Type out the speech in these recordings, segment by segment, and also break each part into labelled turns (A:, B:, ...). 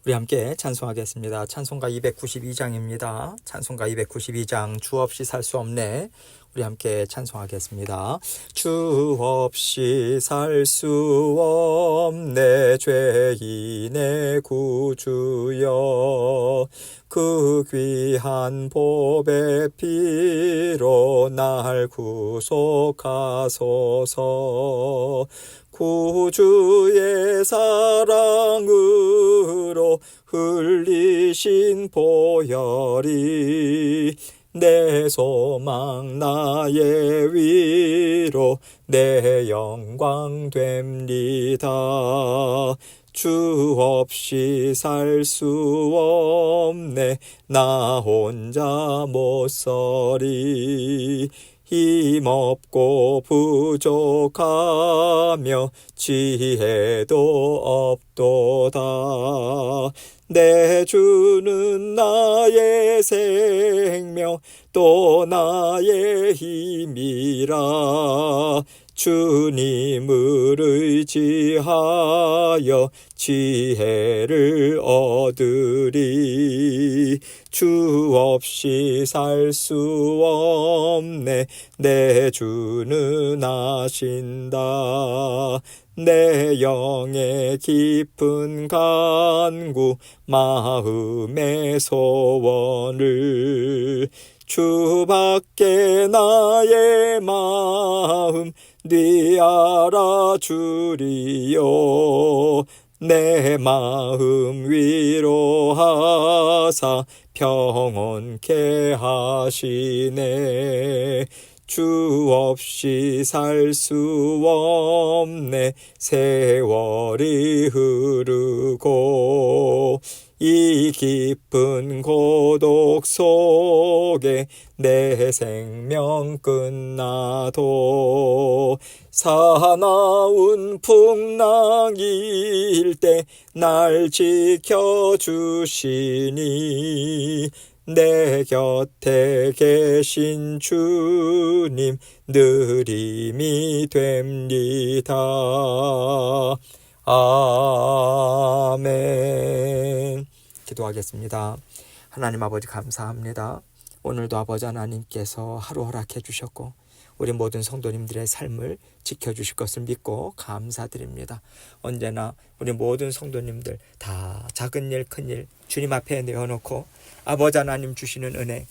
A: 우리 함께 찬송하겠습니다. 찬송가 292장입니다. 찬송가 292장 주 없이 살 수 없네. 우리 함께 찬송하겠습니다. 주 없이 살 수 없네 죄인의 구주여, 그 귀한 보배 피로 날 구속하소서. 구주의 사랑으로 흘리신 보혈이 내 소망 나의 위로 내 영광 됩니다. 주 없이 살 수 없네 나 혼자 못 서리. 힘없고 부족하며 지혜도 없도다. 내 주는 나의 생명 또 나의 힘이라. 주님을 의지하여 지혜를 얻으리. 주 없이 살 수 없네 내 주는 아신다. 내 영의 깊은 간구 마음의 소원을 주밖에 나의 마음 네 알아주리요. 내 마음 위로하사 평온케 하시네. 주 없이 살 수 없네 세월이 흐르고 이 깊은 고독 속에 내 생명 끝나도 사나운 풍랑일 때 날 지켜주시니. 내 곁에 계신 주님 늘 힘이 됩니다. 아멘. 기도하겠습니다. 하나님 아버지 감사합니다. 오늘도 아버지 하나님께서 하루 허락해 주셨고 우리 모든 성도님들의 삶을 지켜주실 것을 믿고 감사드립니다. 언제나 우리 모든 성도님들 다 작은 일 큰 일 주님 앞에 내어놓고 아버지 하나님 주시는 은혜,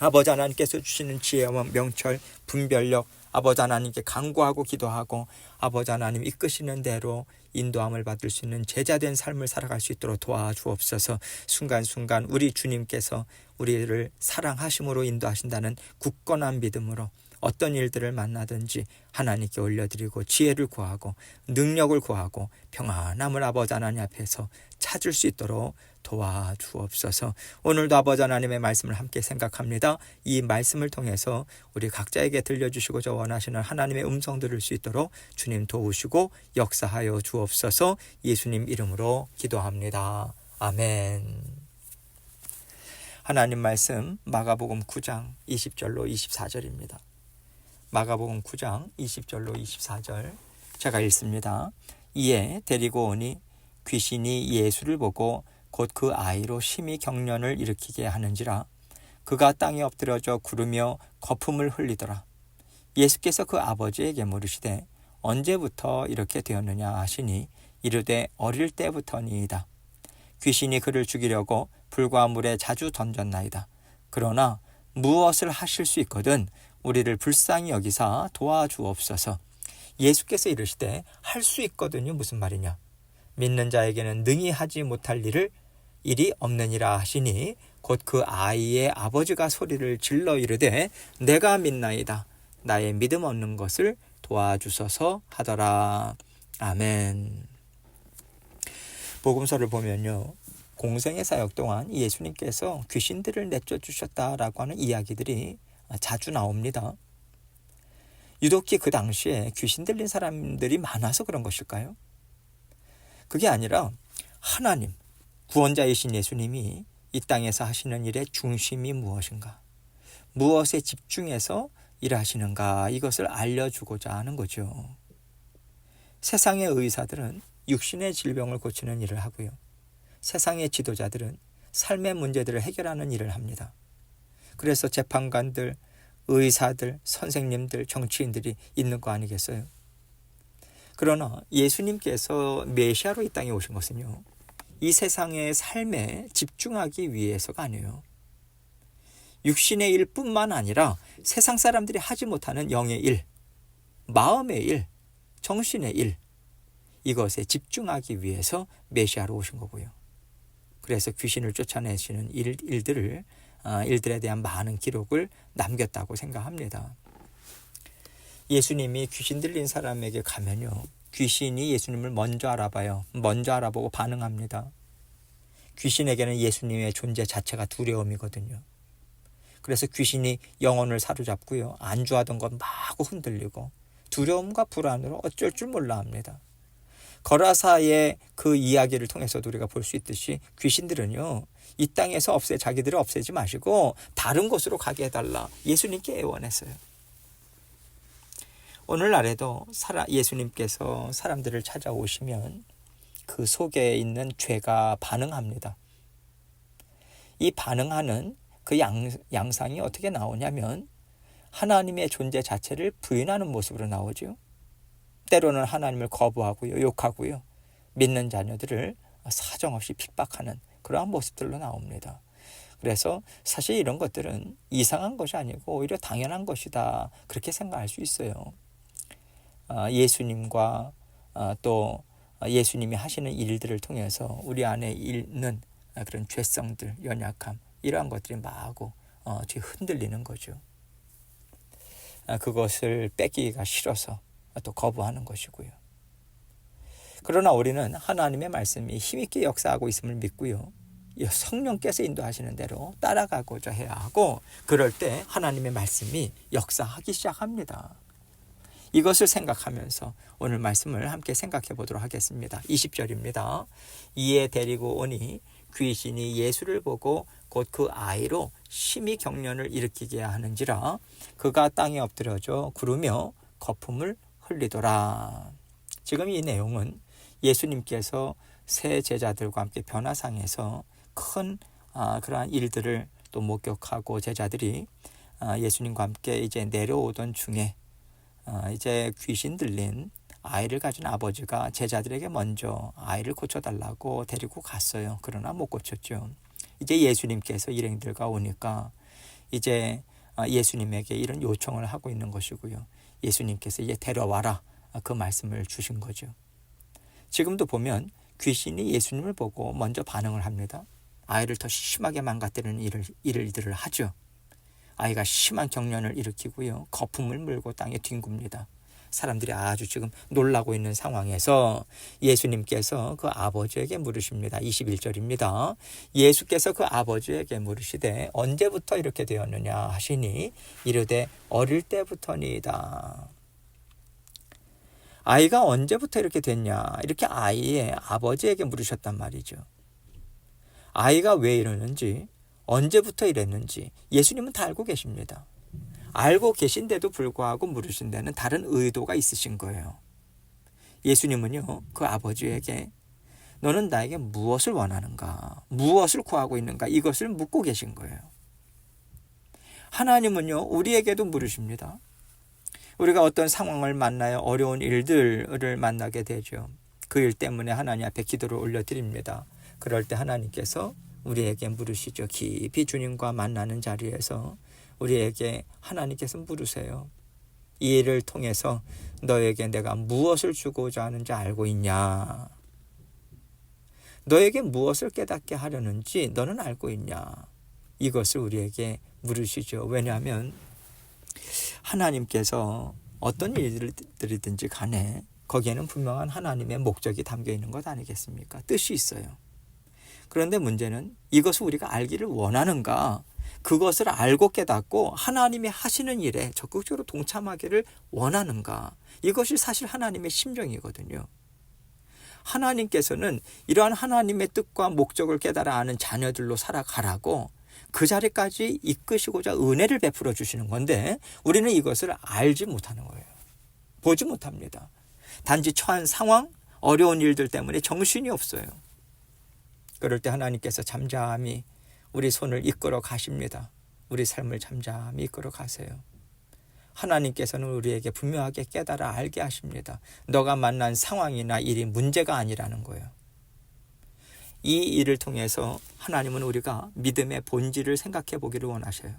A: 아버지 하나님께서 주시는 지혜와 명철, 분별력, 아버지 하나님께 간구하고 기도하고 아버지 하나님 이끄시는 대로 인도함을 받을 수 있는 제자된 삶을 살아갈 수 있도록 도와주옵소서. 순간순간 우리 주님께서 우리를 사랑하심으로 인도하신다는 굳건한 믿음으로 어떤 일들을 만나든지 하나님께 올려드리고 지혜를 구하고 능력을 구하고 평안함을 아버지 하나님 앞에서 찾을 수 있도록 도와주옵소서. 오늘도 아버지 하나님의 말씀을 함께 생각합니다. 이 말씀을 통해서 우리 각자에게 들려주시고자 원하시는 하나님의 음성 들을 수 있도록 주님 도우시고 역사하여 주옵소서. 예수님 이름으로 기도합니다. 아멘. 하나님 말씀 마가복음 9장 20절로 24절입니다. 마가복음 9장 20절로 24절 제가 읽습니다. 이에 데리고 오니 귀신이 예수를 보고 곧 그 아이로 심히 경련을 일으키게 하는지라. 그가 땅에 엎드려져 구르며 거품을 흘리더라. 예수께서 그 아버지에게 물으시되 언제부터 이렇게 되었느냐 하시니 이르되 어릴 때부터니이다. 귀신이 그를 죽이려고 불과 물에 자주 던졌나이다. 그러나 무엇을 하실 수 있거든 우리를 불쌍히 여기사 도와주옵소서. 예수께서 이르시되 할 수 있거든요. 무슨 말이냐? 믿는 자에게는 능히 하지 못할 일이 없느니라 하시니 곧 그 아이의 아버지가 소리를 질러 이르되 내가 믿나이다. 나의 믿음 없는 것을 도와주소서 하더라. 아멘. 복음서를 보면요, 공생의 사역 동안 예수님께서 귀신들을 내쫓으셨다라고 하는 이야기들이 자주 나옵니다. 유독히 그 당시에 귀신 들린 사람들이 많아서 그런 것일까요? 그게 아니라 하나님, 구원자이신 예수님이 이 땅에서 하시는 일의 중심이 무엇인가, 무엇에 집중해서 일하시는가, 이것을 알려주고자 하는 거죠. 세상의 의사들은 육신의 질병을 고치는 일을 하고요, 세상의 지도자들은 삶의 문제들을 해결하는 일을 합니다. 그래서 재판관들, 의사들, 선생님들, 정치인들이 있는 거 아니겠어요? 그러나 예수님께서 메시아로 이 땅에 오신 것은요, 이 세상의 삶에 집중하기 위해서가 아니에요. 육신의 일뿐만 아니라 세상 사람들이 하지 못하는 영의 일, 마음의 일, 정신의 일, 이것에 집중하기 위해서 메시아로 오신 거고요. 그래서 귀신을 쫓아내시는 일들에 대한 많은 기록을 남겼다고 생각합니다. 예수님이 귀신 들린 사람에게 가면요, 귀신이 예수님을 먼저 알아봐요. 먼저 알아보고 반응합니다. 귀신에게는 예수님의 존재 자체가 두려움이거든요. 그래서 귀신이 영혼을 사로잡고요, 안주하던 것 마구 흔들리고 두려움과 불안으로 어쩔 줄 몰라 합니다. 거라사의 그 이야기를 통해서도 우리가 볼 수 있듯이 귀신들은요, 이 땅에서 자기들을 없애지 마시고 다른 곳으로 가게 해달라 예수님께 애원했어요. 오늘날에도 예수님께서 사람들을 찾아오시면 그 속에 있는 죄가 반응합니다. 이 반응하는 그 양상이 어떻게 나오냐면 하나님의 존재 자체를 부인하는 모습으로 나오죠. 때로는 하나님을 거부하고요, 욕하고요, 믿는 자녀들을 사정없이 핍박하는 그러한 모습들로 나옵니다. 그래서 사실 이런 것들은 이상한 것이 아니고 오히려 당연한 것이다, 그렇게 생각할 수 있어요. 예수님과 또 예수님이 하시는 일들을 통해서 우리 안에 있는 그런 죄성들, 연약함, 이러한 것들이 마구 흔들리는 거죠. 그것을 뺏기기가 싫어서 또 거부하는 것이고요. 그러나 우리는 하나님의 말씀이 힘있게 역사하고 있음을 믿고요, 성령께서 인도하시는 대로 따라가고자 해야 하고, 그럴 때 하나님의 말씀이 역사하기 시작합니다. 이것을 생각하면서 오늘 말씀을 함께 생각해 보도록 하겠습니다. 20절입니다. 이에 데리고 오니 귀신이 예수를 보고 곧 그 아이로 심히 경련을 일으키게 하는지라 그가 땅에 엎드려져 구르며 거품을 흘리더라. 지금 이 내용은 예수님께서 새 제자들과 함께 변화상에서 큰 그러한 일들을 또 목격하고 제자들이 예수님과 함께 이제 내려오던 중에 이제 귀신 들린 아이를 가진 아버지가 제자들에게 먼저 아이를 고쳐달라고 데리고 갔어요. 그러나 못 고쳤죠. 이제 예수님께서 일행들과 오니까 이제 예수님에게 이런 요청을 하고 있는 것이고요. 예수님께서 이제 데려와라, 그 말씀을 주신 거죠. 지금도 보면 귀신이 예수님을 보고 먼저 반응을 합니다. 아이를 더 심하게 망가뜨리는 일들을 하죠. 아이가 심한 경련을 일으키고요, 거품을 물고 땅에 뒹굽니다. 사람들이 아주 지금 놀라고 있는 상황에서 예수님께서 그 아버지에게 물으십니다. 21절입니다. 예수께서 그 아버지에게 물으시되 언제부터 이렇게 되었느냐 하시니 이르되 어릴 때부터니이다. 아이가 언제부터 이렇게 됐냐, 이렇게 아이의 아버지에게 물으셨단 말이죠. 아이가 왜 이러는지, 언제부터 이랬는지 예수님은 다 알고 계십니다. 알고 계신데도 불구하고 물으신 데는 다른 의도가 있으신 거예요. 예수님은요, 그 아버지에게 너는 나에게 무엇을 원하는가, 무엇을 구하고 있는가, 이것을 묻고 계신 거예요. 하나님은요, 우리에게도 물으십니다. 우리가 어떤 상황을 만나요, 어려운 일들을 만나게 되죠. 그 일 때문에 하나님 앞에 기도를 올려드립니다. 그럴 때 하나님께서 우리에게 물으시죠. 깊이 주님과 만나는 자리에서 우리에게 하나님께서 물으세요. 이 일을 통해서 너에게 내가 무엇을 주고자 하는지 알고 있냐? 너에게 무엇을 깨닫게 하려는지 너는 알고 있냐? 이것을 우리에게 물으시죠. 왜냐하면 하나님께서 어떤 일들이든지 간에 거기에는 분명한 하나님의 목적이 담겨 있는 것 아니겠습니까? 뜻이 있어요. 그런데 문제는 이것을 우리가 알기를 원하는가, 그것을 알고 깨닫고 하나님이 하시는 일에 적극적으로 동참하기를 원하는가, 이것이 사실 하나님의 심정이거든요. 하나님께서는 이러한 하나님의 뜻과 목적을 깨달아 아는 자녀들로 살아가라고 그 자리까지 이끄시고자 은혜를 베풀어 주시는 건데 우리는 이것을 알지 못하는 거예요. 보지 못합니다. 단지 처한 상황, 어려운 일들 때문에 정신이 없어요. 그럴 때 하나님께서 잠잠히 우리 손을 이끌어 가십니다. 우리 삶을 잠잠히 이끌어 가세요. 하나님께서는 우리에게 분명하게 깨달아 알게 하십니다. 너가 만난 상황이나 일이 문제가 아니라는 거예요. 이 일을 통해서 하나님은 우리가 믿음의 본질을 생각해 보기를 원하셔요.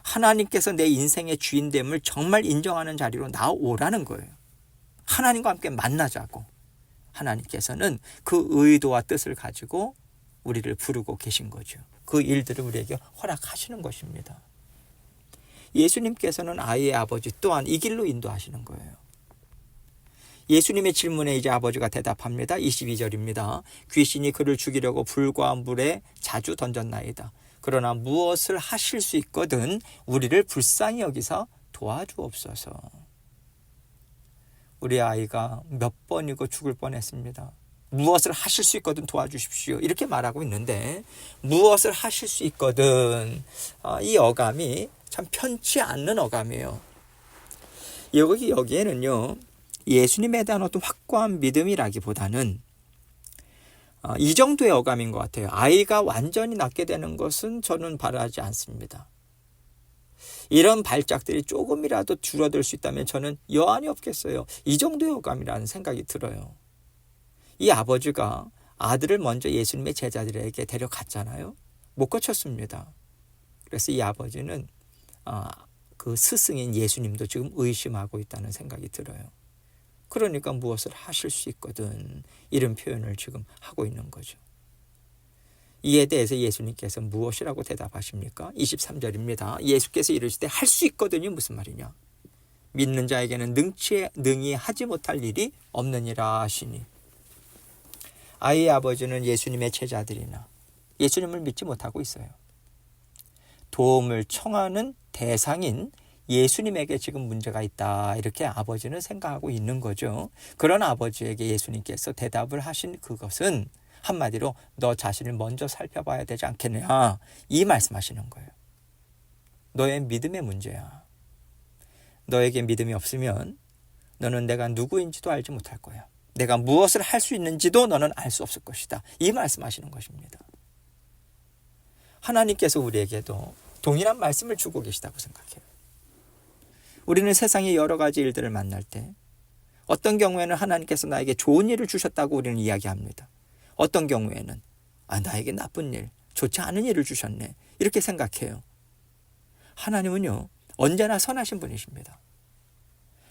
A: 하나님께서 내 인생의 주인됨을 정말 인정하는 자리로 나오라는 거예요. 하나님과 함께 만나자고. 하나님께서는 그 의도와 뜻을 가지고 우리를 부르고 계신 거죠. 그 일들을 우리에게 허락하시는 것입니다. 예수님께서는 아이의 아버지 또한 이 길로 인도하시는 거예요. 예수님의 질문에 이제 아버지가 대답합니다. 22절입니다. 귀신이 그를 죽이려고 불과 물에 자주 던졌나이다. 그러나 무엇을 하실 수 있거든 우리를 불쌍히 여기서 도와주옵소서. 우리 아이가 몇 번이고 죽을 뻔했습니다. 무엇을 하실 수 있거든 도와주십시오. 이렇게 말하고 있는데 무엇을 하실 수 있거든, 이 어감이 참 편치 않는 어감이에요. 여기에는요, 예수님에 대한 어떤 확고한 믿음이라기보다는 이 정도의 어감인 것 같아요. 아이가 완전히 낫게 되는 것은 저는 바라지 않습니다. 이런 발작들이 조금이라도 줄어들 수 있다면 저는 여한이 없겠어요. 이 정도의 어감이라는 생각이 들어요. 이 아버지가 아들을 먼저 예수님의 제자들에게 데려갔잖아요. 못 고쳤습니다. 그래서 이 아버지는 그 스승인 예수님도 지금 의심하고 있다는 생각이 들어요. 그러니까 무엇을 하실 수 있거든 이런 표현을 지금 하고 있는 거죠. 이에 대해서 예수님께서 무엇이라고 대답하십니까? 23절입니다. 예수께서 이르시되 할 수 있거든이 무슨 말이냐? 믿는 자에게는 능히 하지 못할 일이 없느니라 하시니. 아이의 아버지는 예수님의 제자들이나 예수님을 믿지 못하고 있어요. 도움을 청하는 대상인 예수님에게 지금 문제가 있다 이렇게 아버지는 생각하고 있는 거죠. 그런 아버지에게 예수님께서 대답을 하신 그것은 한마디로 너 자신을 먼저 살펴봐야 되지 않겠느냐 이 말씀하시는 거예요. 너의 믿음의 문제야. 너에게 믿음이 없으면 너는 내가 누구인지도 알지 못할 거야. 내가 무엇을 할 수 있는지도 너는 알 수 없을 것이다. 이 말씀하시는 것입니다. 하나님께서 우리에게도 동일한 말씀을 주고 계시다고 생각해요. 우리는 세상의 여러 가지 일들을 만날 때 어떤 경우에는 하나님께서 나에게 좋은 일을 주셨다고 우리는 이야기합니다. 어떤 경우에는 나에게 나쁜 일, 좋지 않은 일을 주셨네 이렇게 생각해요. 하나님은요 언제나 선하신 분이십니다.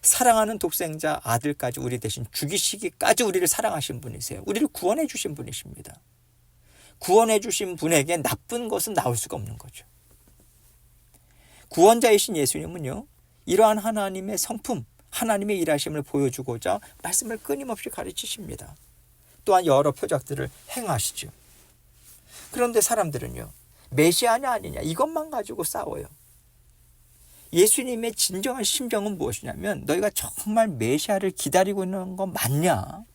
A: 사랑하는 독생자 아들까지 우리 대신 죽이시기까지 우리를 사랑하신 분이세요. 우리를 구원해 주신 분이십니다. 구원해 주신 분에게 나쁜 것은 나올 수가 없는 거죠. 구원자이신 예수님은요 이러한 하나님의 성품, 하나님의 일하심을 보여주고자 말씀을 끊임없이 가르치십니다. 또한 여러 표적들을 행하시죠. 그런데 사람들은요 메시아냐 아니냐 이것만 가지고 싸워요. 예수님의 진정한 심정은 무엇이냐면 너희가 정말 메시아를 기다리고 있는 거 맞냐?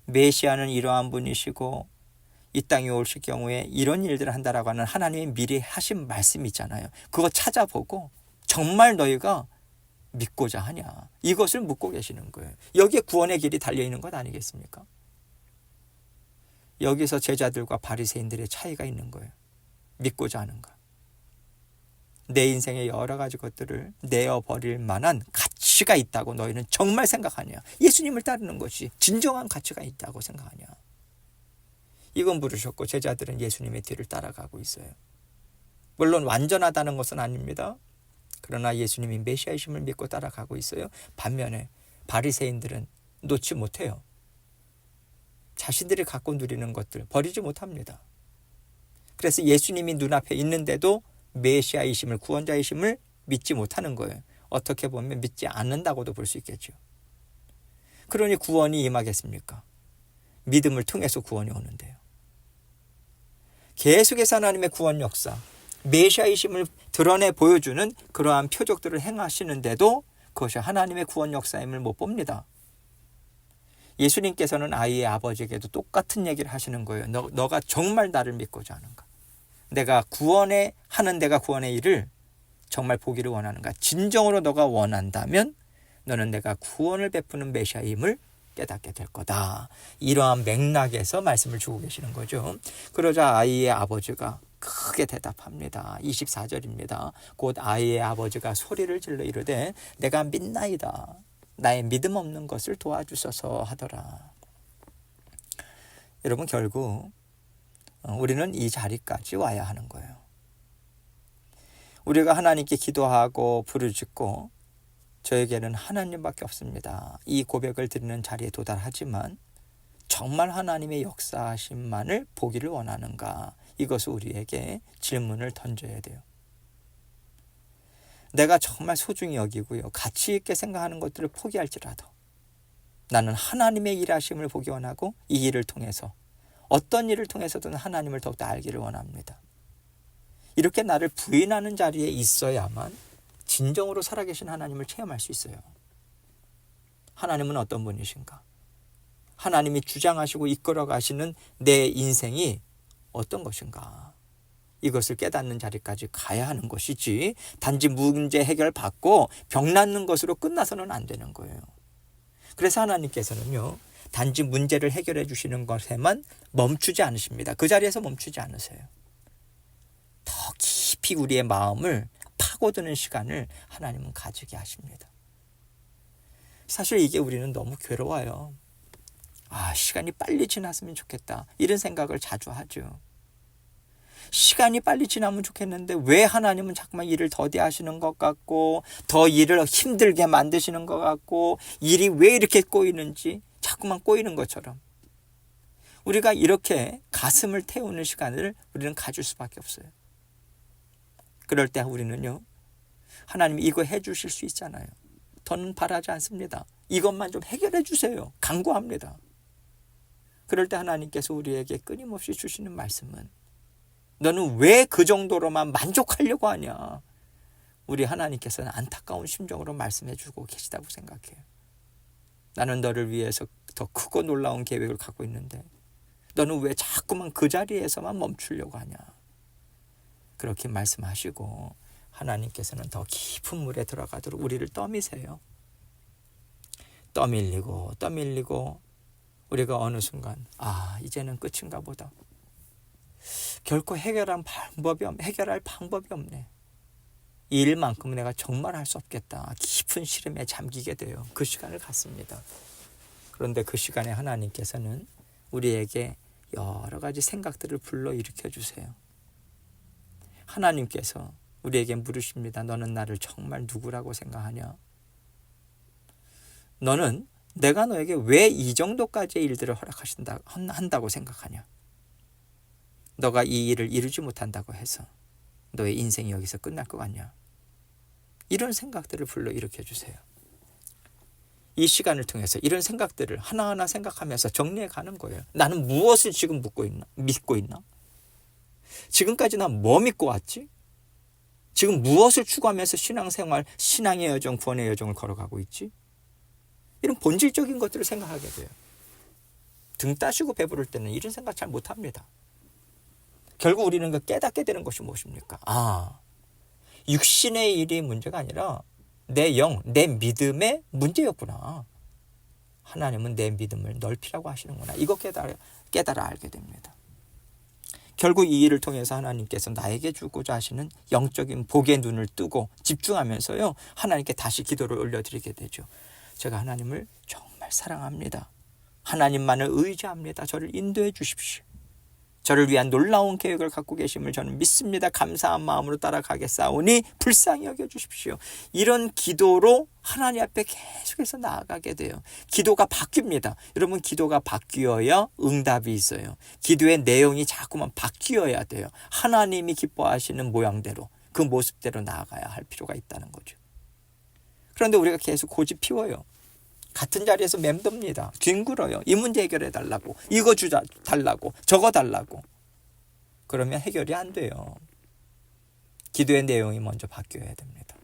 A: 메시아는 이러한 분이시고 이 땅에 오실 경우에 이런 일들을 한다라고 하는 하나님의 미리 하신 말씀이 있잖아요. 그거 찾아보고 정말 너희가 믿고자 하냐? 이것을 묻고 계시는 거예요. 여기에 구원의 길이 달려있는 것 아니겠습니까? 여기서 제자들과 바리새인들의 차이가 있는 거예요. 믿고자 하는가? 내 인생의 여러 가지 것들을 내어버릴 만한 가치가 있다고 너희는 정말 생각하냐? 예수님을 따르는 것이 진정한 가치가 있다고 생각하냐? 이건 물으셨고 제자들은 예수님의 뒤를 따라가고 있어요. 물론 완전하다는 것은 아닙니다. 그러나 예수님이 메시아이심을 믿고 따라가고 있어요. 반면에 바리새인들은 놓지 못해요. 자신들이 갖고 누리는 것들 버리지 못합니다. 그래서 예수님이 눈앞에 있는데도 메시아이심을, 구원자이심을 믿지 못하는 거예요. 어떻게 보면 믿지 않는다고도 볼 수 있겠죠. 그러니 구원이 임하겠습니까? 믿음을 통해서 구원이 오는데요. 계속해서 하나님의 구원 역사, 메시아이심을 드러내 보여주는 그러한 표적들을 행하시는데도 그것이 하나님의 구원 역사임을 못 봅니다. 예수님께서는 아이의 아버지에게도 똑같은 얘기를 하시는 거예요. 너가 정말 나를 믿고자 하는가? 내가 하는 내가 구원의 일을 정말 보기를 원하는가? 진정으로 너가 원한다면 너는 내가 구원을 베푸는 메시아임을 깨닫게 될 거다. 이러한 맥락에서 말씀을 주고 계시는 거죠. 그러자 아이의 아버지가 크게 대답합니다. 24절입니다. 곧 아이의 아버지가 소리를 질러 이르되 내가 믿나이다. 나의 믿음 없는 것을 도와주소서 하더라. 여러분, 결국 우리는 이 자리까지 와야 하는 거예요. 우리가 하나님께 기도하고 부르짖고 저에게는 하나님밖에 없습니다. 이 고백을 드리는 자리에 도달하지만 정말 하나님의 역사하심만을 보기를 원하는가? 이것을 우리에게 질문을 던져야 돼요. 내가 정말 소중히 여기고요, 가치 있게 생각하는 것들을 포기할지라도 나는 하나님의 일하심을 보기 원하고 이 일을 통해서 어떤 일을 통해서든 하나님을 더욱더 알기를 원합니다. 이렇게 나를 부인하는 자리에 있어야만 진정으로 살아계신 하나님을 체험할 수 있어요. 하나님은 어떤 분이신가? 하나님이 주장하시고 이끌어 가시는 내 인생이 어떤 것인가? 이것을 깨닫는 자리까지 가야 하는 것이지, 단지 문제 해결받고 병 낫는 것으로 끝나서는 안 되는 거예요. 그래서 하나님께서는요, 단지 문제를 해결해 주시는 것에만 멈추지 않으십니다. 그 자리에서 멈추지 않으세요. 더 깊이 우리의 마음을 파고드는 시간을 하나님은 가지게 하십니다. 사실 이게 우리는 너무 괴로워요. 시간이 빨리 지났으면 좋겠다, 이런 생각을 자주 하죠. 시간이 빨리 지나면 좋겠는데 왜 하나님은 자꾸만 일을 더디하시는 것 같고 더 일을 힘들게 만드시는 것 같고 일이 왜 이렇게 꼬이는지 자꾸만 꼬이는 것처럼 우리가 이렇게 가슴을 태우는 시간을 우리는 가질 수밖에 없어요. 그럴 때 우리는요, 하나님이 이거 해주실 수 있잖아요. 더는 바라지 않습니다. 이것만 좀 해결해 주세요. 간구합니다. 그럴 때 하나님께서 우리에게 끊임없이 주시는 말씀은, 너는 왜 그 정도로만 만족하려고 하냐? 우리 하나님께서는 안타까운 심정으로 말씀해 주고 계시다고 생각해요. 나는 너를 위해서 더 크고 놀라운 계획을 갖고 있는데 너는 왜 자꾸만 그 자리에서만 멈추려고 하냐? 그렇게 말씀하시고 하나님께서는 더 깊은 물에 들어가도록 우리를 떠미세요. 떠밀리고 우리가 어느 순간 이제는 끝인가 보다. 결코 해결할 방법이 없네. 이 일만큼은 내가 정말 할 수 없겠다. 깊은 시름에 잠기게 돼요. 그 시간을 갖습니다. 그런데 그 시간에 하나님께서는 우리에게 여러 가지 생각들을 불러일으켜 주세요. 하나님께서 우리에게 물으십니다. 너는 나를 정말 누구라고 생각하냐? 너는 내가 너에게 왜 이 정도까지의 일들을 한다고 생각하냐? 너가 이 일을 이루지 못한다고 해서 너의 인생이 여기서 끝날 것 같냐? 이런 생각들을 불러일으켜 주세요. 이 시간을 통해서 이런 생각들을 하나하나 생각하면서 정리해 가는 거예요. 나는 무엇을 지금 믿고 있나? 지금까지 난 뭐 믿고 왔지? 지금 무엇을 추구하면서 신앙생활, 신앙의 여정, 구원의 여정을 걸어가고 있지? 이런 본질적인 것들을 생각하게 돼요. 등 따시고 배부를 때는 이런 생각 잘 못합니다. 결국 우리는 깨닫게 되는 것이 무엇입니까? 육신의 일이 문제가 아니라 내 영, 내 믿음의 문제였구나. 하나님은 내 믿음을 넓히라고 하시는구나. 이거 깨달아 알게 됩니다. 결국 이 일을 통해서 하나님께서 나에게 주고자 하시는 영적인 복의 눈을 뜨고 집중하면서요, 하나님께 다시 기도를 올려드리게 되죠. 제가 하나님을 정말 사랑합니다. 하나님만을 의지합니다. 저를 인도해 주십시오. 저를 위한 놀라운 계획을 갖고 계심을 저는 믿습니다. 감사한 마음으로 따라가겠사오니 불쌍히 여겨주십시오. 이런 기도로 하나님 앞에 계속해서 나아가게 돼요. 기도가 바뀝니다. 여러분, 기도가 바뀌어야 응답이 있어요. 기도의 내용이 자꾸만 바뀌어야 돼요. 하나님이 기뻐하시는 모양대로, 그 모습대로 나아가야 할 필요가 있다는 거죠. 그런데 우리가 계속 고집 피워요. 같은 자리에서 맴돕니다. 뒹굴어요. 이 문제 해결해 달라고, 이거 달라고, 저거 달라고. 그러면 해결이 안 돼요. 기도의 내용이 먼저 바뀌어야 됩니다.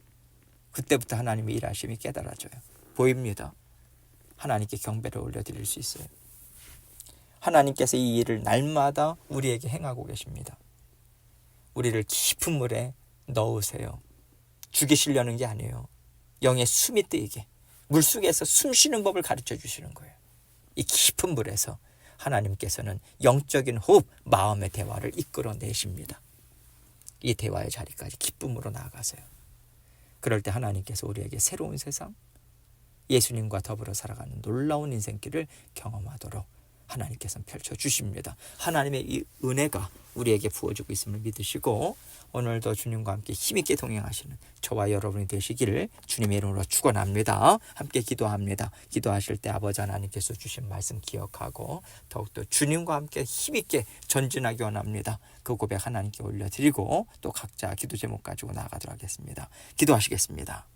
A: 그때부터 하나님의 일하심이 깨달아져요. 보입니다. 하나님께 경배를 올려드릴 수 있어요. 하나님께서 이 일을 날마다 우리에게 행하고 계십니다. 우리를 깊은 물에 넣으세요. 죽이시려는 게 아니에요. 영의 숨이 뜨이게, 물속에서 숨 쉬는 법을 가르쳐 주시는 거예요. 이 깊은 물에서 하나님께서는 영적인 호흡, 마음의 대화를 이끌어내십니다. 이 대화의 자리까지 기쁨으로 나아가세요. 그럴 때 하나님께서 우리에게 새로운 세상, 예수님과 더불어 살아가는 놀라운 인생길을 경험하도록 하나님께서는 펼쳐주십니다. 하나님의 이 은혜가 우리에게 부어지고 있음을 믿으시고 오늘도 주님과 함께 힘있게 동행하시는 저와 여러분이 되시기를 주님의 이름으로 축원합니다. 함께 기도합니다. 기도하실 때 아버지 하나님께서 주신 말씀 기억하고 더욱더 주님과 함께 힘있게 전진하기 원합니다. 그 고백 하나님께 올려드리고 또 각자 기도 제목 가지고 나아가도록 하겠습니다. 기도하시겠습니다.